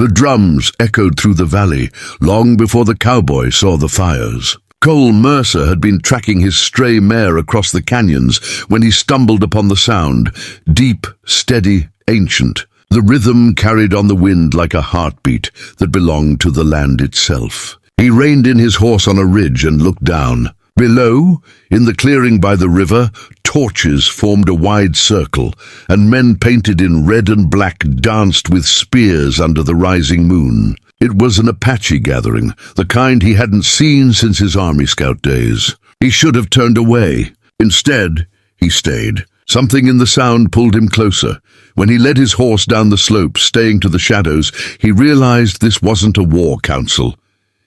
The drums echoed through the valley long before the cowboy saw the fires. Cole Mercer had been tracking his stray mare across the canyons when he stumbled upon the sound, deep, steady, ancient. The rhythm carried on the wind like a heartbeat that belonged to the land itself. He reined in his horse on a ridge and looked down. Below, in the clearing by the river, torches formed a wide circle, and men painted in red and black danced with spears under the rising moon. It was an Apache gathering, the kind he hadn't seen since his Army Scout days. He should have turned away. Instead, he stayed. Something in the sound pulled him closer. When he led his horse down the slope, staying to the shadows, he realized this wasn't a war council.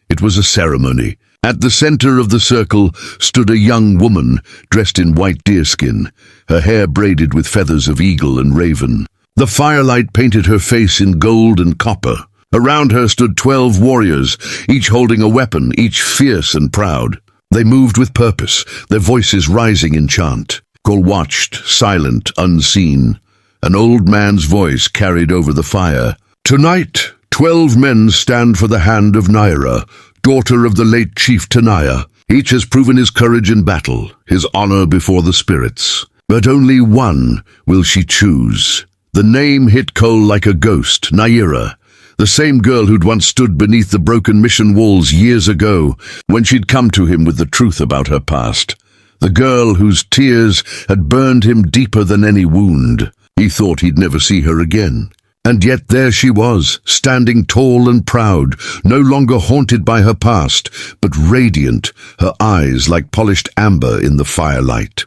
It was a ceremony. At the center of the circle stood a young woman dressed in white deerskin, her hair braided with feathers of eagle and raven. The firelight painted her face in gold and copper. Around her stood 12 warriors, each holding a weapon, each fierce and proud. They moved with purpose, their voices rising in chant. Cole watched, silent, unseen. An old man's voice carried over the fire. Tonight, 12 men stand for the hand of Naira, daughter of the late Chief Tenaya. Each has proven his courage in battle, his honor before the spirits. But only one will she choose. The name hit Cole like a ghost, Naira. The same girl who'd once stood beneath the broken mission walls years ago, when she'd come to him with the truth about her past. The girl whose tears had burned him deeper than any wound. He thought he'd never see her again. And yet there she was, standing tall and proud, no longer haunted by her past, but radiant, her eyes like polished amber in the firelight.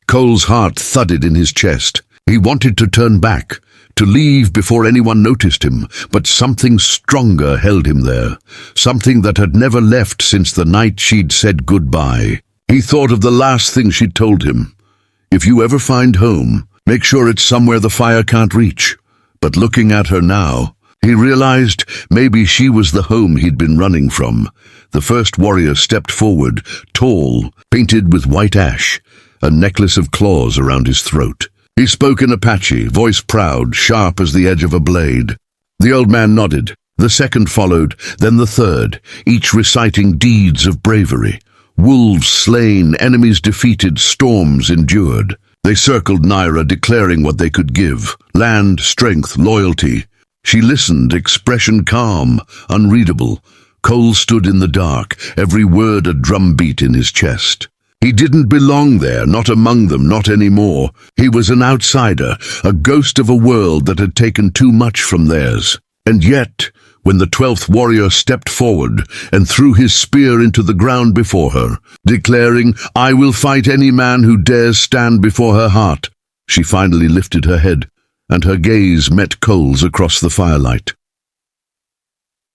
Cole's heart thudded in his chest. He wanted to turn back, to leave before anyone noticed him, but something stronger held him there, something that had never left since the night she'd said goodbye. He thought of the last thing she'd told him. If you ever find home, make sure it's somewhere the fire can't reach. But looking at her now, he realized maybe she was the home he'd been running from. The first warrior stepped forward, tall, painted with white ash, a necklace of claws around his throat. He spoke in Apache, voice proud, sharp as the edge of a blade. The old man nodded. The second followed, then the third, each reciting deeds of bravery. Wolves slain, enemies defeated, storms endured. They circled Naira, declaring what they could give: land, strength, loyalty. She listened, expression calm, unreadable. Cole stood in the dark, every word a drumbeat in his chest. He didn't belong there, not among them, not anymore. He was an outsider, a ghost of a world that had taken too much from theirs. And yet, when the 12th warrior stepped forward and threw his spear into the ground before her, declaring, "I will fight any man who dares stand before her heart," she finally lifted her head, and her gaze met Cole's across the firelight.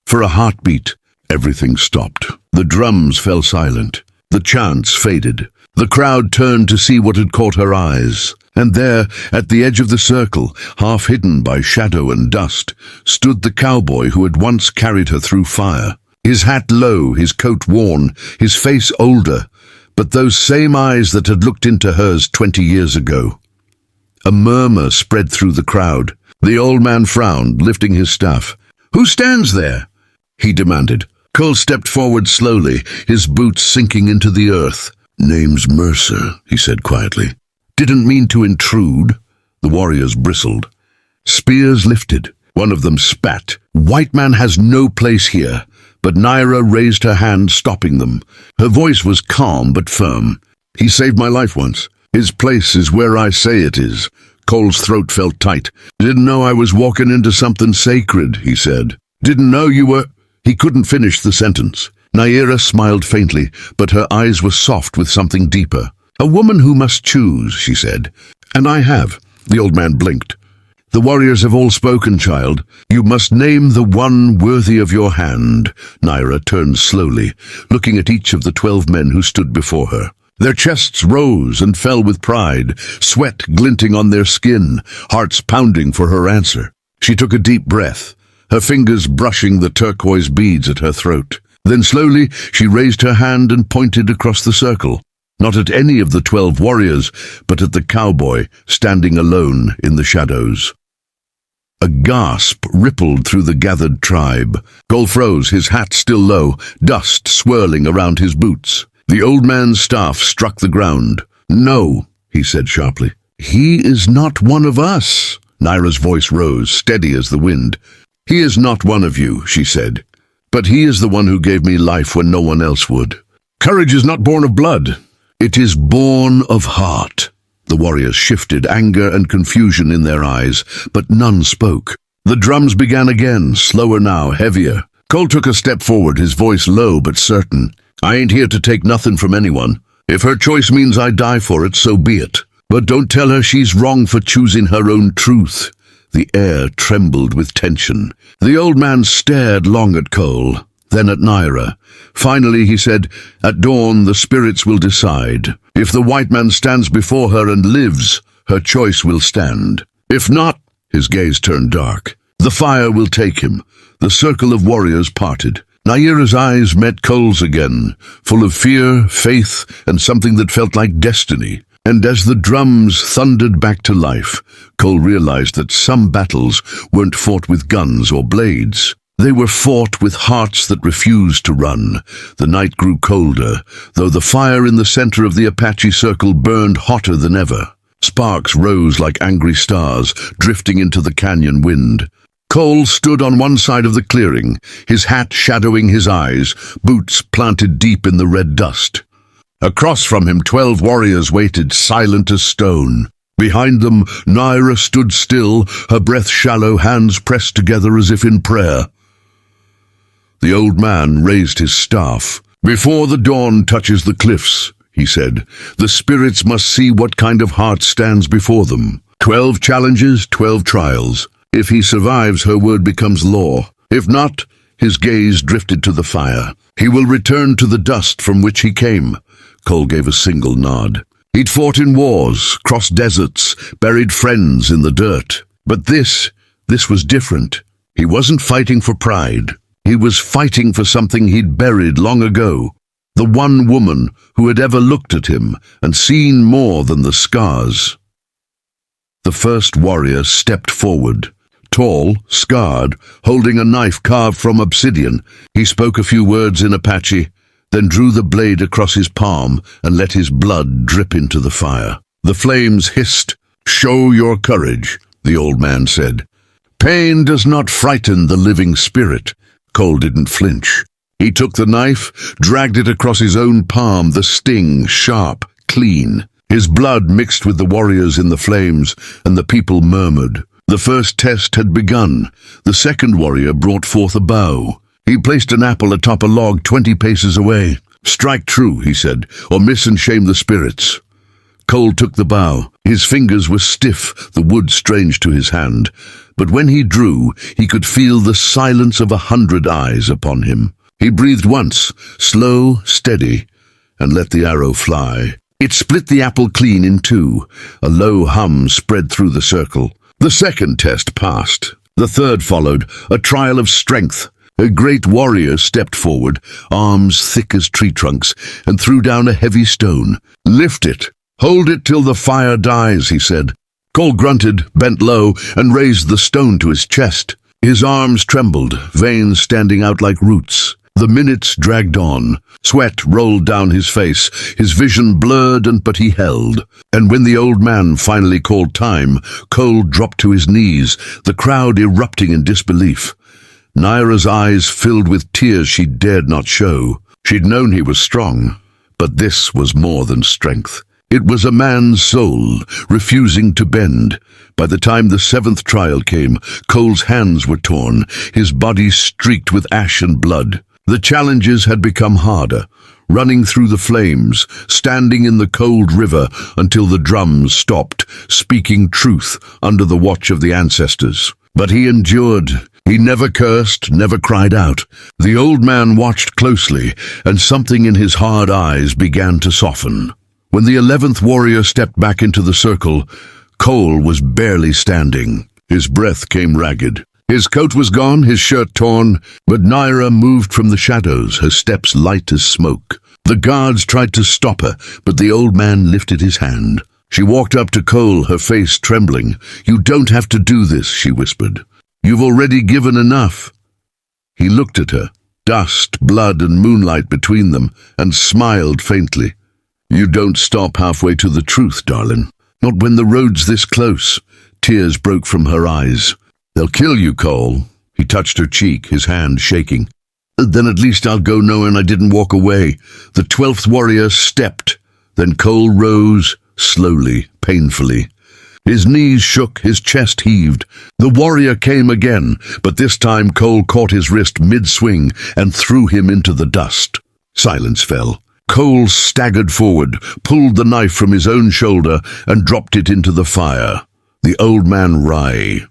For a heartbeat, everything stopped. The drums fell silent. The chants faded. The crowd turned to see what had caught her eyes. And there, at the edge of the circle, half hidden by shadow and dust, stood the cowboy who had once carried her through fire. His hat low, his coat worn, his face older, but those same eyes that had looked into hers 20 years ago. A murmur spread through the crowd. The old man frowned, lifting his staff. "Who stands there?" he demanded. Cole stepped forward slowly, his boots sinking into the earth. "Name's Mercer," he said quietly. "Didn't mean to intrude." The warriors bristled. Spears lifted. One of them spat. "White man has no place here." But Naira raised her hand, stopping them. Her voice was calm but firm. "He saved my life once. His place is where I say it is." Cole's throat felt tight. "Didn't know I was walking into something sacred," he said. "Didn't know you were—" He couldn't finish the sentence. Naira smiled faintly, but her eyes were soft with something deeper. "A woman who must choose," she said. "And I have." The old man blinked. "The warriors have all spoken, child. You must name the one worthy of your hand." Naira turned slowly, looking at each of the 12 men who stood before her. Their chests rose and fell with pride, sweat glinting on their skin, hearts pounding for her answer. She took a deep breath, her fingers brushing the turquoise beads at her throat. Then slowly she raised her hand and pointed across the circle, not at any of the 12 warriors, but at the cowboy standing alone in the shadows. A gasp rippled through the gathered tribe. Cole froze, his hat still low, dust swirling around his boots. The old man's staff struck the ground. "No," he said sharply. "He is not one of us." Naira's voice rose, steady as the wind. "He is not one of you," she said. "But he is the one who gave me life when no one else would. Courage is not born of blood. It is born of heart." The warriors shifted, anger and confusion in their eyes, but none spoke. The drums began again, slower now, heavier. Cole took a step forward, his voice low but certain. "I ain't here to take nothing from anyone. If her choice means I die for it, so be it. But don't tell her she's wrong for choosing her own truth." The air trembled with tension. The old man stared long at Cole, then at Naira. Finally he said, "At dawn the spirits will decide. If the white man stands before her and lives, her choice will stand. If not," his gaze turned dark, "the fire will take him." The circle of warriors parted. Naira's eyes met Cole's again, full of fear, faith, and something that felt like destiny. And as the drums thundered back to life, Cole realized that some battles weren't fought with guns or blades. They were fought with hearts that refused to run. The night grew colder, though the fire in the center of the Apache circle burned hotter than ever. Sparks rose like angry stars, drifting into the canyon wind. Cole stood on one side of the clearing, his hat shadowing his eyes, boots planted deep in the red dust. Across from him 12 warriors waited, silent as stone. Behind them, Naira stood still, her breath shallow, hands pressed together as if in prayer. The old man raised his staff. "Before the dawn touches the cliffs," he said, "the spirits must see what kind of heart stands before them. 12 challenges, 12 trials. If he survives, her word becomes law. If not," his gaze drifted to the fire, "he will return to the dust from which he came." Cole gave a single nod. He'd fought in wars, crossed deserts, buried friends in the dirt. But this was different. He wasn't fighting for pride. He was fighting for something he'd buried long ago. The one woman who had ever looked at him and seen more than the scars. The first warrior stepped forward. Tall, scarred, holding a knife carved from obsidian, he spoke a few words in Apache, then drew the blade across his palm and let his blood drip into the fire. The flames hissed. "Show your courage," the old man said. "Pain does not frighten the living spirit." Cole didn't flinch. He took the knife, dragged it across his own palm, the sting sharp, clean. His blood mixed with the warriors in the flames, and the people murmured. The first test had begun. The second warrior brought forth a bow. He placed an apple atop a log 20 paces away. "Strike true," he said, "or miss and shame the spirits." Cole took the bow. His fingers were stiff, the wood strange to his hand. But when he drew, he could feel the silence of 100 eyes upon him. He breathed once, slow, steady, and let the arrow fly. It split the apple clean in two. A low hum spread through the circle. The second test passed. The third followed, a trial of strength. A great warrior stepped forward, arms thick as tree trunks, and threw down a heavy stone. "Lift it. Hold it till the fire dies," he said. Cole grunted, bent low, and raised the stone to his chest. His arms trembled, veins standing out like roots. The minutes dragged on. Sweat rolled down his face, his vision blurred, but he held. And when the old man finally called time, Cole dropped to his knees, the crowd erupting in disbelief. Naira's eyes filled with tears she dared not show. She'd known he was strong, but this was more than strength. It was a man's soul, refusing to bend. By the time the 7th trial came, Cole's hands were torn, his body streaked with ash and blood. The challenges had become harder, running through the flames, standing in the cold river until the drums stopped, speaking truth under the watch of the ancestors. But he endured. He never cursed, never cried out. The old man watched closely, and something in his hard eyes began to soften. When the 11th warrior stepped back into the circle, Cole was barely standing. His breath came ragged. His coat was gone, his shirt torn, but Naira moved from the shadows, her steps light as smoke. The guards tried to stop her, but the old man lifted his hand. She walked up to Cole, her face trembling. "You don't have to do this," she whispered. You've already given enough." He looked at her, dust, blood and moonlight between them, and smiled faintly. "You don't stop halfway to the truth, darling. Not when the road's this close." Tears broke from her eyes. "They'll kill you, Cole." He touched her cheek, his hand shaking. "Then at least I'll go knowing I didn't walk away." The 12th warrior stepped. Then Cole rose, slowly, painfully. His knees shook, his chest heaved. The warrior came again, but this time Cole caught his wrist mid-swing and threw him into the dust. Silence fell. Cole staggered forward, pulled the knife from his own shoulder, and dropped it into the fire. The old man writhed.